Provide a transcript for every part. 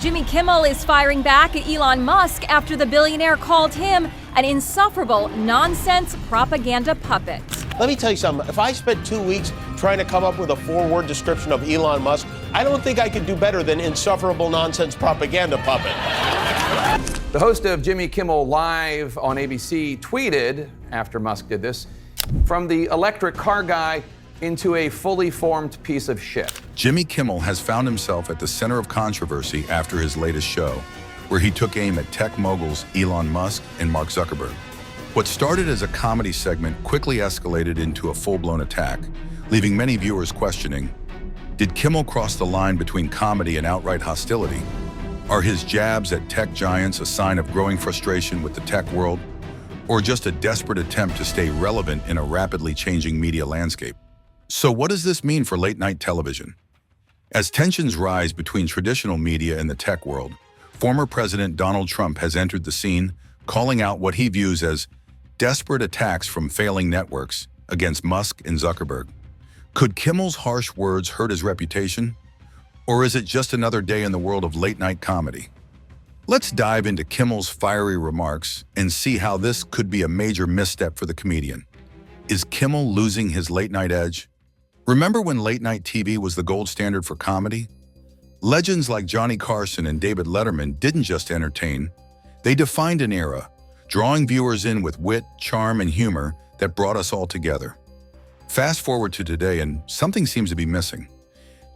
Jimmy Kimmel is firing back at Elon Musk after the billionaire called him an insufferable nonsense propaganda puppet. Let me tell you something. If I spent 2 weeks trying to come up with a 4-word description of Elon Musk, I don't think I could do better than insufferable nonsense propaganda puppet. The host of Jimmy Kimmel Live on ABC tweeted, after Musk did this, "From the electric car guy into a fully formed piece of shit." Jimmy Kimmel has found himself at the center of controversy after his latest show, where he took aim at tech moguls Elon Musk and Mark Zuckerberg. What started as a comedy segment quickly escalated into a full-blown attack, leaving many viewers questioning, did Kimmel cross the line between comedy and outright hostility? Are his jabs at tech giants a sign of growing frustration with the tech world, or just a desperate attempt to stay relevant in a rapidly changing media landscape? So what does this mean for late-night television? As tensions rise between traditional media and the tech world, former President Donald Trump has entered the scene, calling out what he views as desperate attacks from failing networks against Musk and Zuckerberg. Could Kimmel's harsh words hurt his reputation? Or is it just another day in the world of late-night comedy? Let's dive into Kimmel's fiery remarks and see how this could be a major misstep for the comedian. Is Kimmel losing his late-night edge? Remember when late-night TV was the gold standard for comedy? Legends like Johnny Carson and David Letterman didn't just entertain, they defined an era, drawing viewers in with wit, charm, and humor that brought us all together. Fast forward to today and something seems to be missing.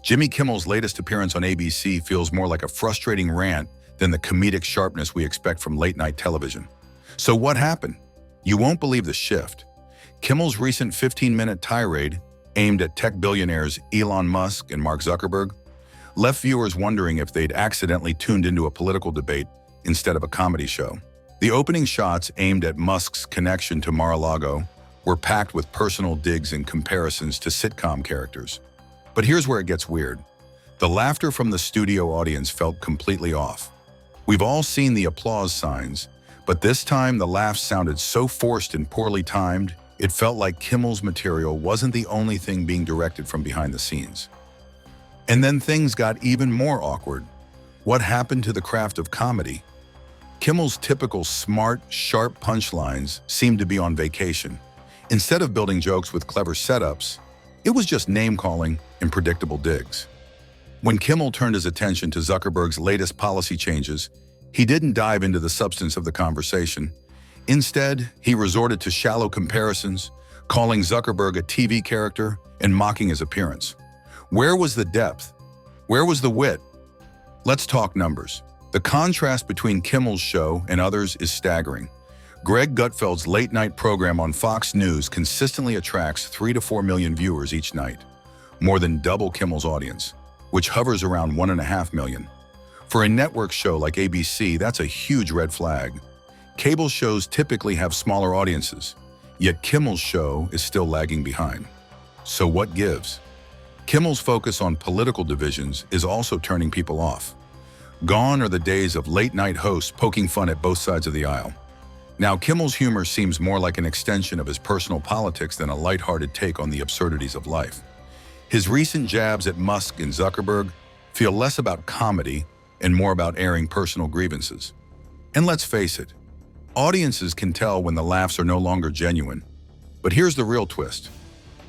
Jimmy Kimmel's latest appearance on ABC feels more like a frustrating rant than the comedic sharpness we expect from late-night television. So what happened? You won't believe the shift. Kimmel's recent 15-minute tirade, aimed at tech billionaires Elon Musk and Mark Zuckerberg, left viewers wondering if they'd accidentally tuned into a political debate instead of a comedy show. The opening shots aimed at Musk's connection to Mar-a-Lago were packed with personal digs and comparisons to sitcom characters. But here's where it gets weird. The laughter from the studio audience felt completely off. We've all seen the applause signs, but this time the laughs sounded so forced and poorly timed, it felt like Kimmel's material wasn't the only thing being directed from behind the scenes. And then things got even more awkward. What happened to the craft of comedy? Kimmel's typical smart, sharp punchlines seemed to be on vacation. Instead of building jokes with clever setups, it was just name-calling and predictable digs. When Kimmel turned his attention to Zuckerberg's latest policy changes, he didn't dive into the substance of the conversation. Instead, he resorted to shallow comparisons, calling Zuckerberg a TV character and mocking his appearance. Where was the depth? Where was the wit? Let's talk numbers. The contrast between Kimmel's show and others is staggering. Greg Gutfeld's late-night program on Fox News consistently attracts 3 to 4 million viewers each night, more than double Kimmel's audience, which hovers around 1.5 million. For a network show like ABC, that's a huge red flag. Cable shows typically have smaller audiences, yet Kimmel's show is still lagging behind. So what gives? Kimmel's focus on political divisions is also turning people off. Gone are the days of late-night hosts poking fun at both sides of the aisle. Now, Kimmel's humor seems more like an extension of his personal politics than a lighthearted take on the absurdities of life. His recent jabs at Musk and Zuckerberg feel less about comedy and more about airing personal grievances. And let's face it, audiences can tell when the laughs are no longer genuine. But here's the real twist.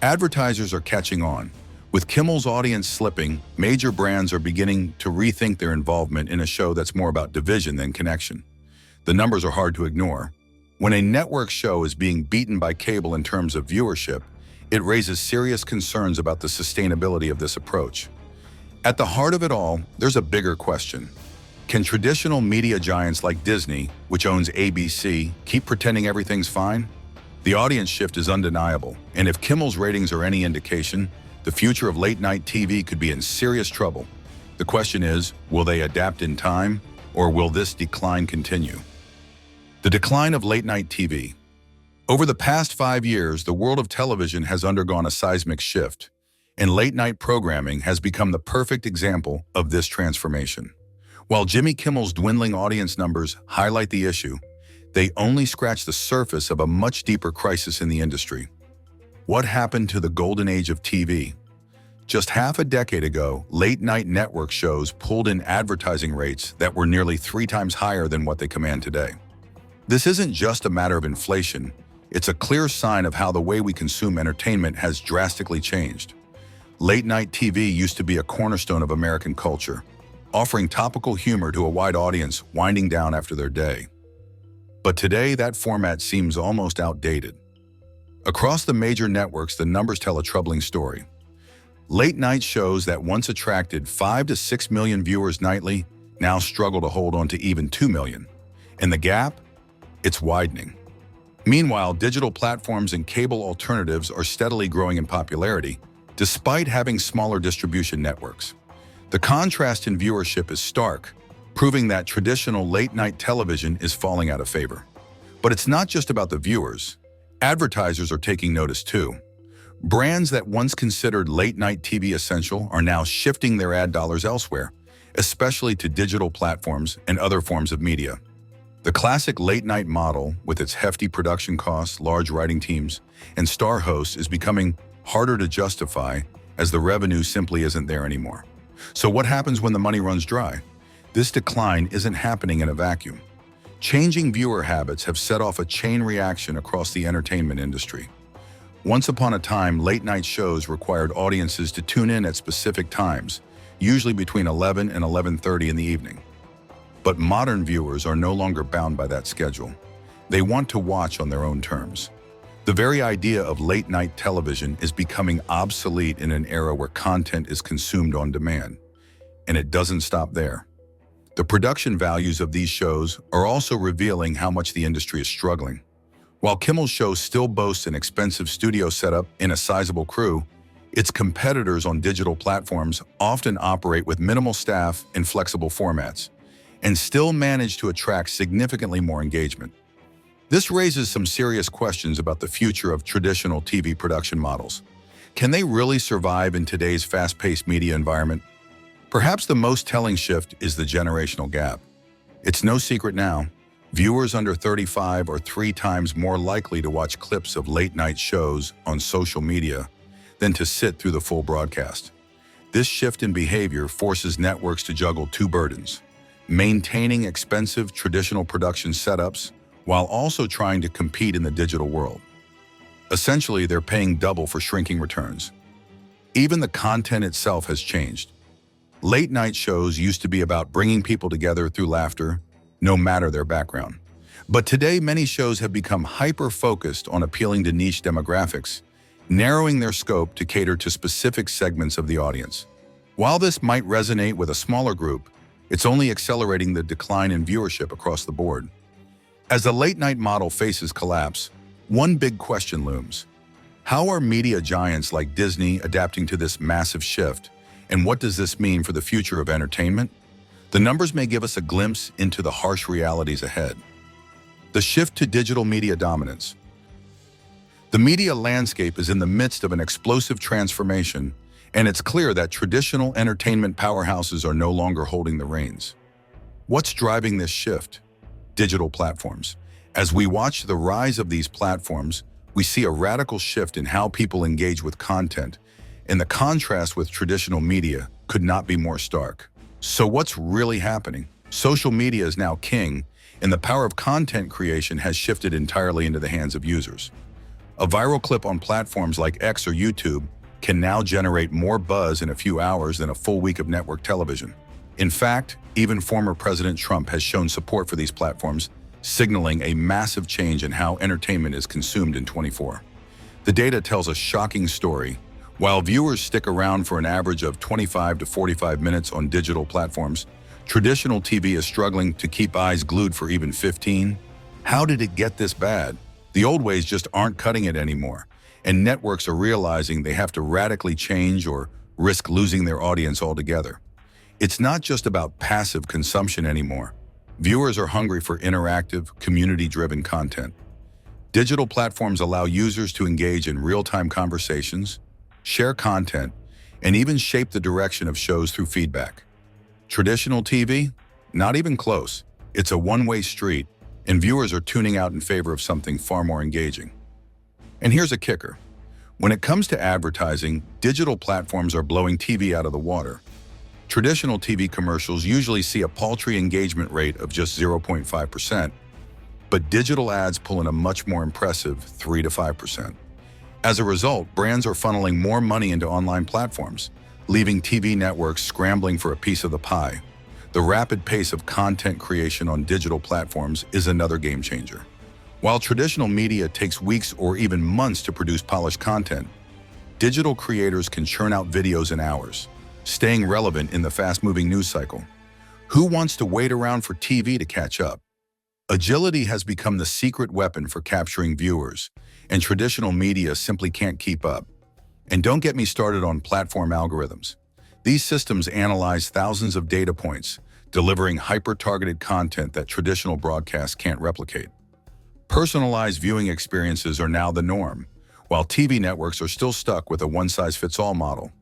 Advertisers are catching on. With Kimmel's audience slipping, major brands are beginning to rethink their involvement in a show that's more about division than connection. The numbers are hard to ignore. When a network show is being beaten by cable in terms of viewership, it raises serious concerns about the sustainability of this approach. At the heart of it all, there's a bigger question. Can traditional media giants like Disney, which owns ABC, keep pretending everything's fine? The audience shift is undeniable, and if Kimmel's ratings are any indication, the future of late-night TV could be in serious trouble. The question is, will they adapt in time, or will this decline continue? The decline of late-night TV. Over the past 5 years, the world of television has undergone a seismic shift, and late-night programming has become the perfect example of this transformation. While Jimmy Kimmel's dwindling audience numbers highlight the issue, they only scratch the surface of a much deeper crisis in the industry. What happened to the golden age of TV? Just half a decade ago, late-night network shows pulled in advertising rates that were nearly 3 times higher than what they command today. This isn't just a matter of inflation, it's a clear sign of how the way we consume entertainment has drastically changed. Late-night TV used to be a cornerstone of American culture, offering topical humor to a wide audience winding down after their day. But today, that format seems almost outdated. Across the major networks, the numbers tell a troubling story. Late-night shows that once attracted 5 to 6 million viewers nightly now struggle to hold on to even 2 million. And the gap? It's widening. Meanwhile, digital platforms and cable alternatives are steadily growing in popularity, despite having smaller distribution networks. The contrast in viewership is stark, proving that traditional late-night television is falling out of favor. But it's not just about the viewers. Advertisers are taking notice too. Brands that once considered late-night TV essential are now shifting their ad dollars elsewhere, especially to digital platforms and other forms of media. The classic late-night model, with its hefty production costs, large writing teams, and star hosts, is becoming harder to justify as the revenue simply isn't there anymore. So what happens when the money runs dry? This decline isn't happening in a vacuum. Changing viewer habits have set off a chain reaction across the entertainment industry. Once upon a time, late-night shows required audiences to tune in at specific times, usually between 11 and 11:30 in the evening. But modern viewers are no longer bound by that schedule. They want to watch on their own terms. The very idea of late-night television is becoming obsolete in an era where content is consumed on demand. And it doesn't stop there. The production values of these shows are also revealing how much the industry is struggling. While Kimmel's show still boasts an expensive studio setup and a sizable crew, its competitors on digital platforms often operate with minimal staff and flexible formats, and still manage to attract significantly more engagement. This raises some serious questions about the future of traditional TV production models. Can they really survive in today's fast-paced media environment? Perhaps the most telling shift is the generational gap. It's no secret now, viewers under 35 are 3 times more likely to watch clips of late-night shows on social media than to sit through the full broadcast. This shift in behavior forces networks to juggle 2 burdens: maintaining expensive traditional production setups while also trying to compete in the digital world. Essentially, they're paying double for shrinking returns. Even the content itself has changed. Late-night shows used to be about bringing people together through laughter, no matter their background. But today, many shows have become hyper-focused on appealing to niche demographics, narrowing their scope to cater to specific segments of the audience. While this might resonate with a smaller group, it's only accelerating the decline in viewership across the board. As the late-night model faces collapse, one big question looms. How are media giants like Disney adapting to this massive shift, and what does this mean for the future of entertainment? The numbers may give us a glimpse into the harsh realities ahead. The shift to digital media dominance. The media landscape is in the midst of an explosive transformation, and it's clear that traditional entertainment powerhouses are no longer holding the reins. What's driving this shift? Digital platforms. As we watch the rise of these platforms, we see a radical shift in how people engage with content, and the contrast with traditional media could not be more stark. So what's really happening? Social media is now king, and the power of content creation has shifted entirely into the hands of users. A viral clip on platforms like X or YouTube can now generate more buzz in a few hours than a full week of network television. In fact, even former President Trump has shown support for these platforms, signaling a massive change in how entertainment is consumed in 2024. The data tells a shocking story. While viewers stick around for an average of 25 to 45 minutes on digital platforms, traditional TV is struggling to keep eyes glued for even 15. How did it get this bad? The old ways just aren't cutting it anymore, and networks are realizing they have to radically change or risk losing their audience altogether. It's not just about passive consumption anymore. Viewers are hungry for interactive, community-driven content. Digital platforms allow users to engage in real-time conversations, share content, and even shape the direction of shows through feedback. Traditional TV? Not even close. It's a one-way street, and viewers are tuning out in favor of something far more engaging. And here's a kicker. When it comes to advertising, digital platforms are blowing TV out of the water. Traditional TV commercials usually see a paltry engagement rate of just 0.5%, but digital ads pull in a much more impressive 3 to 5%. As a result, brands are funneling more money into online platforms, leaving TV networks scrambling for a piece of the pie. The rapid pace of content creation on digital platforms is another game changer. While traditional media takes weeks or even months to produce polished content, digital creators can churn out videos in hours, staying relevant in the fast-moving news cycle. Who wants to wait around for TV to catch up? Agility has become the secret weapon for capturing viewers, and traditional media simply can't keep up. And don't get me started on platform algorithms. These systems analyze thousands of data points, delivering hyper-targeted content that traditional broadcasts can't replicate. Personalized viewing experiences are now the norm, while TV networks are still stuck with a one-size-fits-all model.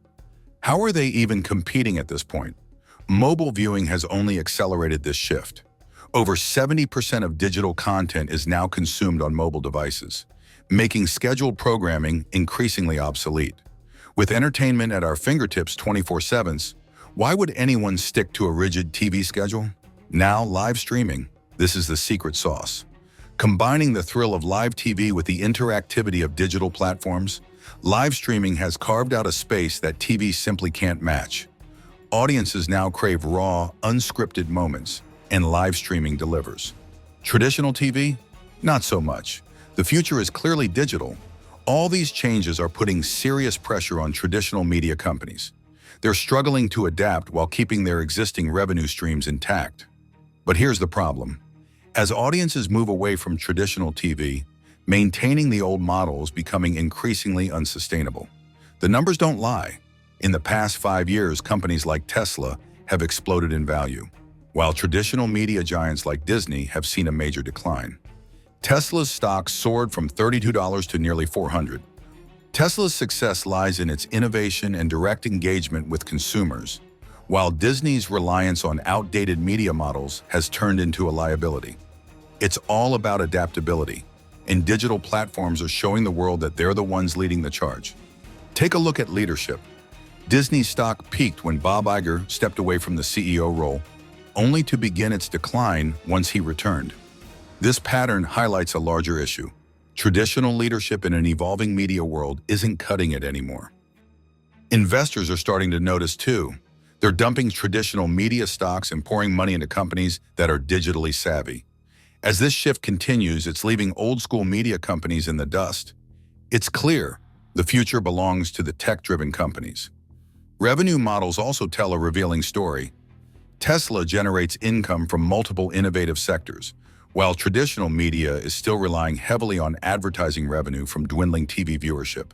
How are they even competing at this point? Mobile viewing has only accelerated this shift. Over 70% of digital content is now consumed on mobile devices, making scheduled programming increasingly obsolete. With entertainment at our fingertips 24/7, why would anyone stick to a rigid TV schedule? Now, live streaming. This is the secret sauce. Combining the thrill of live TV with the interactivity of digital platforms, live streaming has carved out a space that TV simply can't match. Audiences now crave raw, unscripted moments, and live streaming delivers. Traditional TV? Not so much. The future is clearly digital. All these changes are putting serious pressure on traditional media companies. They're struggling to adapt while keeping their existing revenue streams intact. But here's the problem. As audiences move away from traditional TV, maintaining the old model is becoming increasingly unsustainable. The numbers don't lie. In the past 5 years, companies like Tesla have exploded in value, while traditional media giants like Disney have seen a major decline. Tesla's stock soared from $32 to nearly $400. Tesla's success lies in its innovation and direct engagement with consumers, while Disney's reliance on outdated media models has turned into a liability. It's all about adaptability, and digital platforms are showing the world that they're the ones leading the charge. Take a look at leadership. Disney's stock peaked when Bob Iger stepped away from the CEO role, only to begin its decline once he returned. This pattern highlights a larger issue. Traditional leadership in an evolving media world isn't cutting it anymore. Investors are starting to notice too. They're dumping traditional media stocks and pouring money into companies that are digitally savvy. As this shift continues, it's leaving old-school media companies in the dust. It's clear the future belongs to the tech-driven companies. Revenue models also tell a revealing story. Tesla generates income from multiple innovative sectors, while traditional media is still relying heavily on advertising revenue from dwindling TV viewership.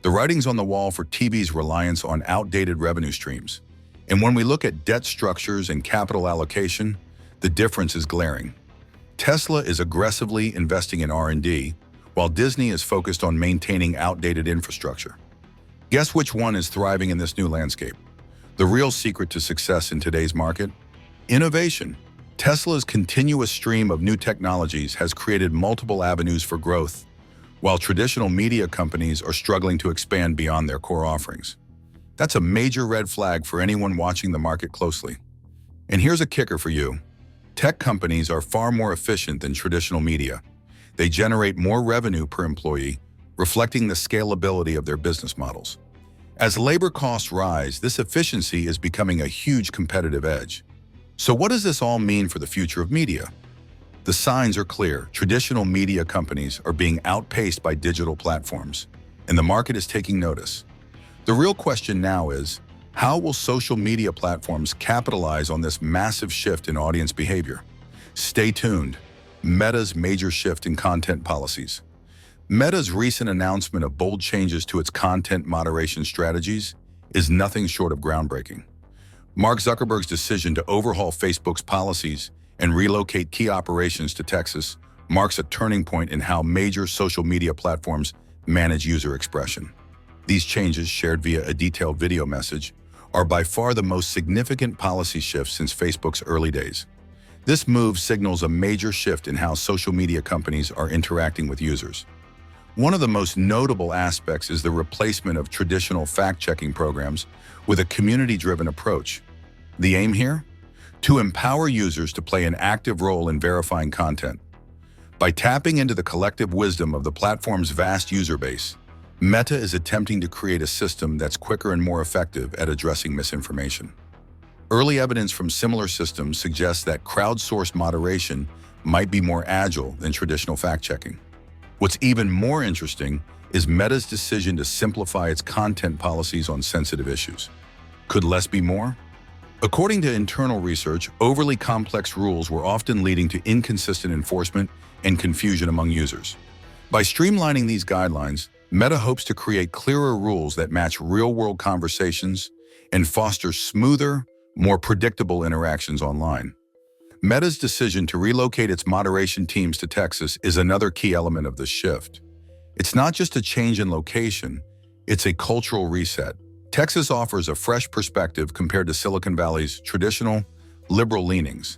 The writing's on the wall for TV's reliance on outdated revenue streams. And when we look at debt structures and capital allocation, the difference is glaring. Tesla is aggressively investing in R&D, while Disney is focused on maintaining outdated infrastructure. Guess which one is thriving in this new landscape? The real secret to success in today's market? Innovation. Tesla's continuous stream of new technologies has created multiple avenues for growth, while traditional media companies are struggling to expand beyond their core offerings. That's a major red flag for anyone watching the market closely. And here's a kicker for you. Tech companies are far more efficient than traditional media. They generate more revenue per employee, reflecting the scalability of their business models. As labor costs rise, this efficiency is becoming a huge competitive edge. So what does this all mean for the future of media? The signs are clear. Traditional media companies are being outpaced by digital platforms, and the market is taking notice. The real question now is, how will social media platforms capitalize on this massive shift in audience behavior? Stay tuned. Meta's major shift in content policies. Meta's recent announcement of bold changes to its content moderation strategies is nothing short of groundbreaking. Mark Zuckerberg's decision to overhaul Facebook's policies and relocate key operations to Texas marks a turning point in how major social media platforms manage user expression. These changes, shared via a detailed video message, are by far the most significant policy shifts since Facebook's early days. This move signals a major shift in how social media companies are interacting with users. One of the most notable aspects is the replacement of traditional fact-checking programs with a community-driven approach. The aim here? To empower users to play an active role in verifying content. By tapping into the collective wisdom of the platform's vast user base, Meta is attempting to create a system that's quicker and more effective at addressing misinformation. Early evidence from similar systems suggests that crowdsourced moderation might be more agile than traditional fact-checking. What's even more interesting is Meta's decision to simplify its content policies on sensitive issues. Could less be more? According to internal research, overly complex rules were often leading to inconsistent enforcement and confusion among users. By streamlining these guidelines, Meta hopes to create clearer rules that match real-world conversations and foster smoother, more predictable interactions online. Meta's decision to relocate its moderation teams to Texas is another key element of this shift. It's not just a change in location, it's a cultural reset. Texas offers a fresh perspective compared to Silicon Valley's traditional, liberal leanings.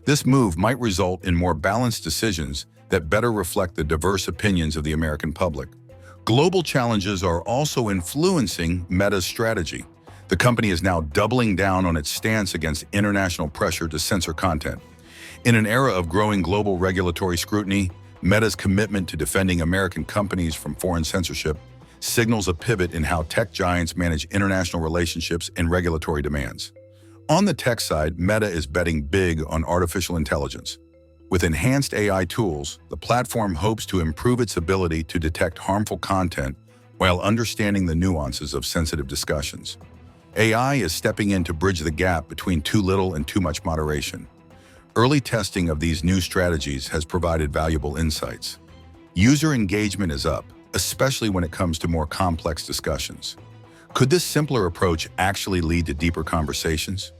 This move might result in more balanced decisions that better reflect the diverse opinions of the American public. Global challenges are also influencing Meta's strategy. The company is now doubling down on its stance against international pressure to censor content. In an era of growing global regulatory scrutiny, Meta's commitment to defending American companies from foreign censorship signals a pivot in how tech giants manage international relationships and regulatory demands. On the tech side, Meta is betting big on artificial intelligence. With enhanced AI tools, the platform hopes to improve its ability to detect harmful content while understanding the nuances of sensitive discussions. AI is stepping in to bridge the gap between too little and too much moderation. Early testing of these new strategies has provided valuable insights. User engagement is up, especially when it comes to more complex discussions. Could this simpler approach actually lead to deeper conversations?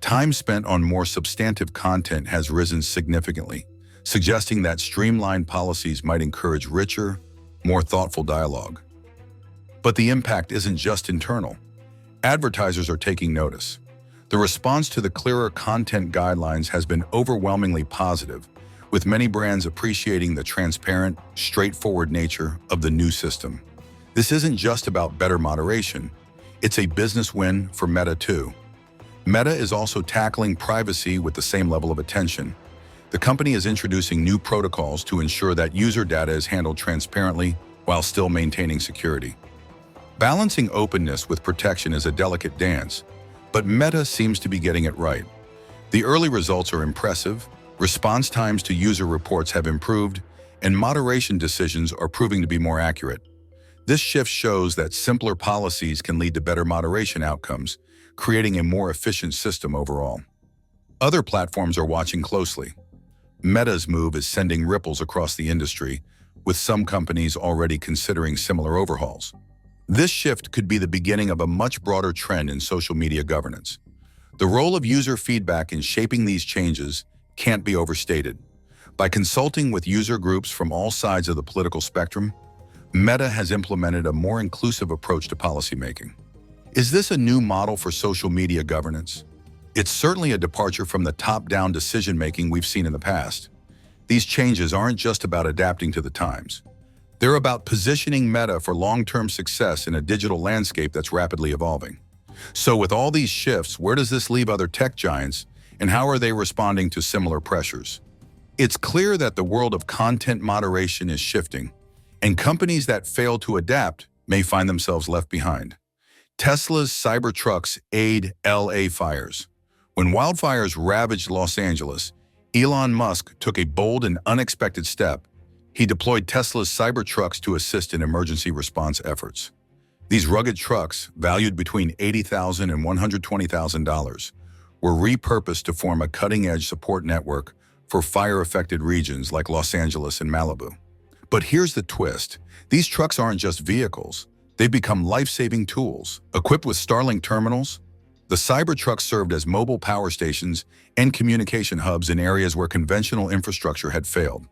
Time spent on more substantive content has risen significantly, suggesting that streamlined policies might encourage richer, more thoughtful dialogue. But the impact isn't just internal. Advertisers are taking notice. The response to the clearer content guidelines has been overwhelmingly positive, with many brands appreciating the transparent, straightforward nature of the new system. This isn't just about better moderation. It's a business win for Meta too. Meta is also tackling privacy with the same level of attention. The company is introducing new protocols to ensure that user data is handled transparently while still maintaining security. Balancing openness with protection is a delicate dance, but Meta seems to be getting it right. The early results are impressive, response times to user reports have improved, and moderation decisions are proving to be more accurate. This shift shows that simpler policies can lead to better moderation outcomes, creating a more efficient system overall. Other platforms are watching closely. Meta's move is sending ripples across the industry, with some companies already considering similar overhauls. This shift could be the beginning of a much broader trend in social media governance. The role of user feedback in shaping these changes can't be overstated. By consulting with user groups from all sides of the political spectrum, Meta has implemented a more inclusive approach to policymaking. Is this a new model for social media governance? It's certainly a departure from the top-down decision-making we've seen in the past. These changes aren't just about adapting to the times. They're about positioning Meta for long-term success in a digital landscape that's rapidly evolving. So with all these shifts, where does this leave other tech giants, and how are they responding to similar pressures? It's clear that the world of content moderation is shifting, and companies that fail to adapt may find themselves left behind. Tesla's Cybertrucks aid LA fires. When wildfires ravaged Los Angeles, Elon Musk took a bold and unexpected step. He deployed Tesla's Cybertrucks to assist in emergency response efforts. These rugged trucks, valued between $80,000 and $120,000, were repurposed to form a cutting-edge support network for fire-affected regions like Los Angeles and Malibu. But here's the twist. These trucks aren't just vehicles. They've become life-saving tools. Equipped with Starlink terminals, the Cybertrucks served as mobile power stations and communication hubs in areas where conventional infrastructure had failed.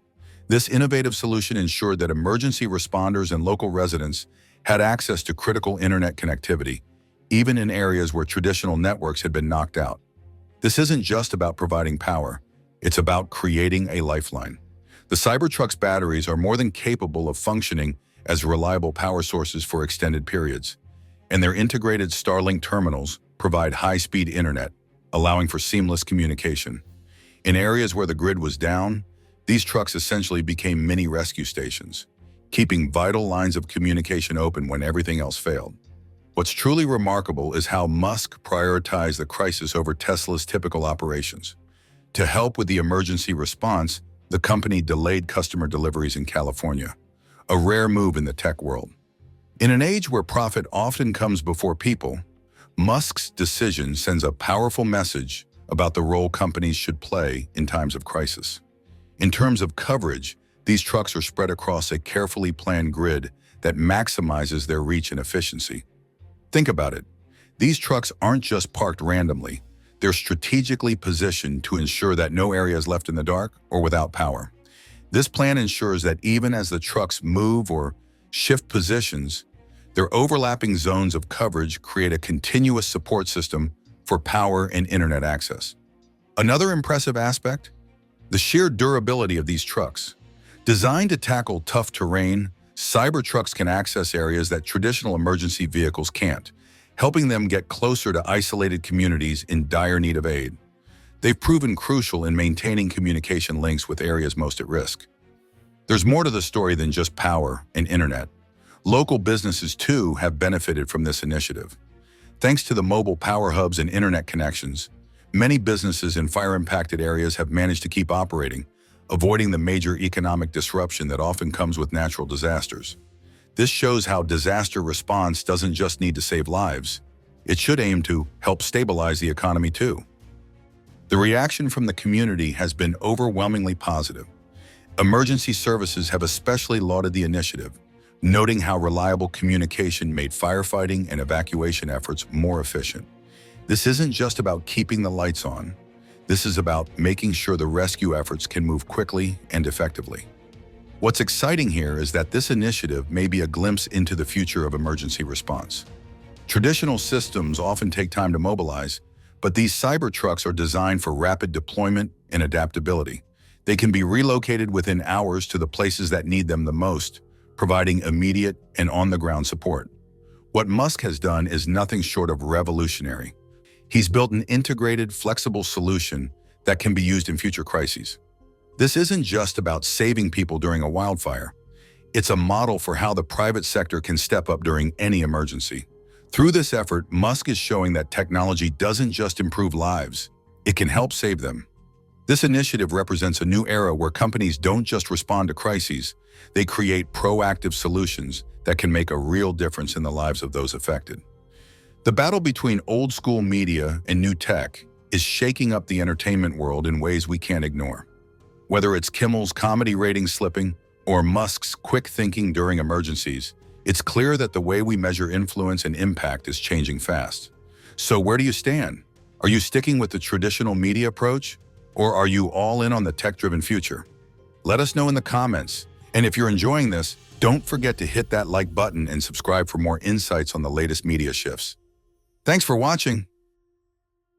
This innovative solution ensured that emergency responders and local residents had access to critical internet connectivity, even in areas where traditional networks had been knocked out. This isn't just about providing power, it's about creating a lifeline. The Cybertruck's batteries are more than capable of functioning as reliable power sources for extended periods, and their integrated Starlink terminals provide high-speed internet, allowing for seamless communication. In areas where the grid was down, these trucks essentially became mini rescue stations, keeping vital lines of communication open when everything else failed. What's truly remarkable is how Musk prioritized the crisis over Tesla's typical operations. To help with the emergency response, the company delayed customer deliveries in California, a rare move in the tech world. In an age where profit often comes before people, Musk's decision sends a powerful message about the role companies should play in times of crisis. In terms of coverage, these trucks are spread across a carefully planned grid that maximizes their reach and efficiency. Think about it. These trucks aren't just parked randomly. They're strategically positioned to ensure that no area is left in the dark or without power. This plan ensures that even as the trucks move or shift positions, their overlapping zones of coverage create a continuous support system for power and internet access. Another impressive aspect? The sheer durability of these trucks. Designed to tackle tough terrain, Cybertrucks can access areas that traditional emergency vehicles can't, helping them get closer to isolated communities in dire need of aid. They've proven crucial in maintaining communication links with areas most at risk. There's more to the story than just power and internet. Local businesses, too, have benefited from this initiative. Thanks to the mobile power hubs and internet connections, many businesses in fire-impacted areas have managed to keep operating, avoiding the major economic disruption that often comes with natural disasters. This shows how disaster response doesn't just need to save lives. It should aim to help stabilize the economy too. The reaction from the community has been overwhelmingly positive. Emergency services have especially lauded the initiative, noting how reliable communication made firefighting and evacuation efforts more efficient. This isn't just about keeping the lights on. This is about making sure the rescue efforts can move quickly and effectively. What's exciting here is that this initiative may be a glimpse into the future of emergency response. Traditional systems often take time to mobilize, but these Cybertrucks are designed for rapid deployment and adaptability. They can be relocated within hours to the places that need them the most, providing immediate and on-the-ground support. What Musk has done is nothing short of revolutionary. He's built an integrated, flexible solution that can be used in future crises. This isn't just about saving people during a wildfire. It's a model for how the private sector can step up during any emergency. Through this effort, Musk is showing that technology doesn't just improve lives, it can help save them. This initiative represents a new era where companies don't just respond to crises, they create proactive solutions that can make a real difference in the lives of those affected. The battle between old-school media and new tech is shaking up the entertainment world in ways we can't ignore. Whether it's Kimmel's comedy ratings slipping or Musk's quick thinking during emergencies, it's clear that the way we measure influence and impact is changing fast. So where do you stand? Are you sticking with the traditional media approach, or are you all in on the tech-driven future? Let us know in the comments. And if you're enjoying this, don't forget to hit that like button and subscribe for more insights on the latest media shifts. Thanks for watching.